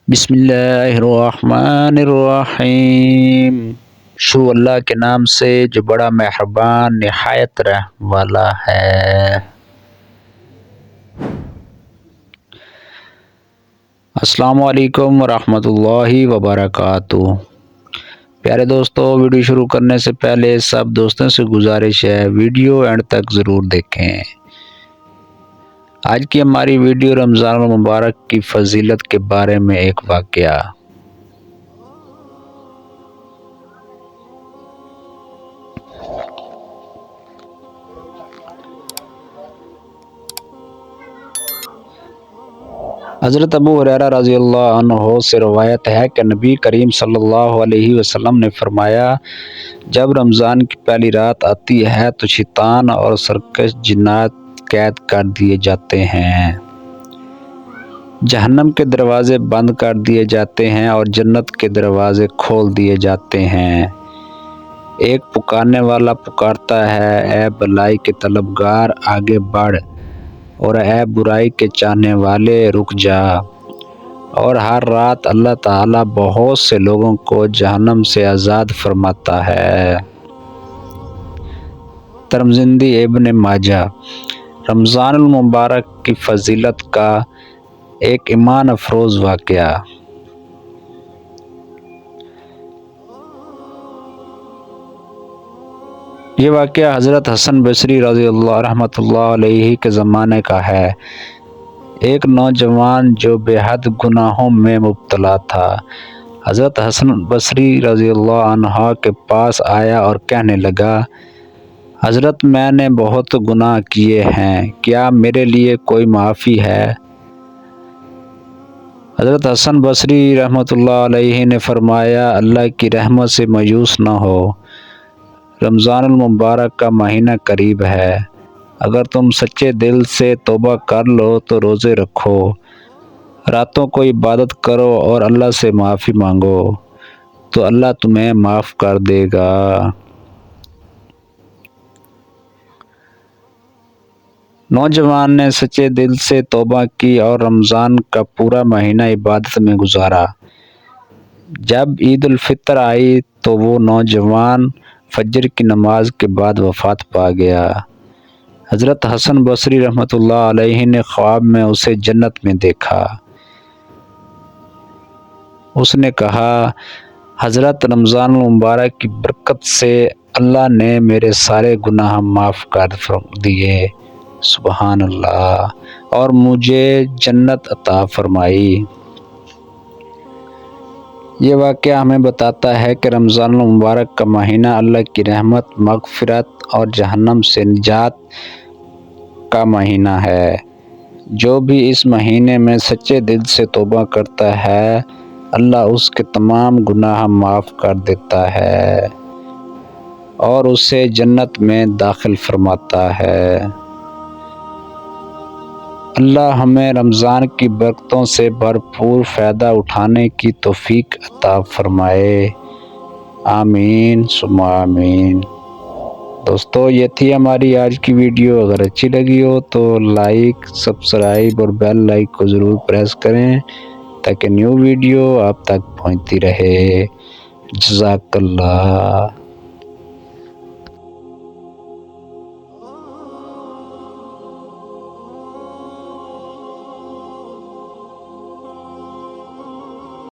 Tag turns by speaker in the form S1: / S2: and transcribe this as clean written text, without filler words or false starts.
S1: بسم اللہ الرحمن الرحیم۔ شروع اللہ کے نام سے جو بڑا مہربان نہایت رحم والا ہے۔ السلام علیکم ورحمۃ اللہ وبرکاتہ۔ پیارے دوستو، ویڈیو شروع کرنے سے پہلے سب دوستوں سے گزارش ہے ویڈیو اینڈ تک ضرور دیکھیں۔ آج کی ہماری ویڈیو رمضان المبارک کی فضیلت کے بارے میں ایک واقعہ۔ حضرت ابو ہریرہ رضی اللہ عنہ سے روایت ہے کہ نبی کریم صلی اللہ علیہ وسلم نے فرمایا، جب رمضان کی پہلی رات آتی ہے تو شیطان اور سرکش جنات قید کر دیے جاتے ہیں، جہنم کے دروازے بند کر دیے جاتے ہیں اور جنت کے دروازے کھول دیے جاتے ہیں۔ ایک پکارنے والا پکارتا ہے، اے بھلائی کے طلبگار آگے بڑھ، اور اے برائی کے چاہنے والے رک جا۔ اور ہر رات اللہ تعالیٰ بہت سے لوگوں کو جہنم سے آزاد فرماتا ہے۔ ترمذی ابن ماجہ۔ رمضان المبارک کی فضیلت کا ایک ایمان افروز واقعہ۔ یہ واقعہ حضرت حسن بصری رضی اللہ رحمۃ اللہ علیہ کے زمانے کا ہے۔ ایک نوجوان جو بے حد گناہوں میں مبتلا تھا، حضرت حسن بصری رضی اللہ عنہ کے پاس آیا اور کہنے لگا، حضرت میں نے بہت گناہ کیے ہیں، کیا میرے لیے کوئی معافی ہے؟ حضرت حسن بصری رحمۃ اللہ علیہ نے فرمایا، اللہ کی رحمت سے مایوس نہ ہو، رمضان المبارک کا مہینہ قریب ہے، اگر تم سچے دل سے توبہ کر لو تو روزے رکھو، راتوں کو عبادت کرو اور اللہ سے معافی مانگو تو اللہ تمہیں معاف کر دے گا۔ نوجوان نے سچے دل سے توبہ کی اور رمضان کا پورا مہینہ عبادت میں گزارا۔ جب عید الفطر آئی تو وہ نوجوان فجر کی نماز کے بعد وفات پا گیا۔ حضرت حسن بصری رحمۃ اللہ علیہ نے خواب میں اسے جنت میں دیکھا۔ اس نے کہا، حضرت رمضان المبارک کی برکت سے اللہ نے میرے سارے گناہ معاف کر دیے، سبحان اللہ، اور مجھے جنت عطا فرمائی۔ یہ واقعہ ہمیں بتاتا ہے کہ رمضان المبارک کا مہینہ اللہ کی رحمت، مغفرت اور جہنم سے نجات کا مہینہ ہے۔ جو بھی اس مہینے میں سچے دل سے توبہ کرتا ہے، اللہ اس کے تمام گناہ معاف کر دیتا ہے اور اسے جنت میں داخل فرماتا ہے۔ اللہ ہمیں رمضان کی برکتوں سے بھرپور فائدہ اٹھانے کی توفیق عطا فرمائے، آمین ثم آمین۔ دوستو، یہ تھی ہماری آج کی ویڈیو۔ اگر اچھی لگی ہو تو لائک، سبسکرائب اور بیل لائک کو ضرور پریس کریں تاکہ نیو ویڈیو آپ تک پہنچتی رہے۔ جزاک اللہ۔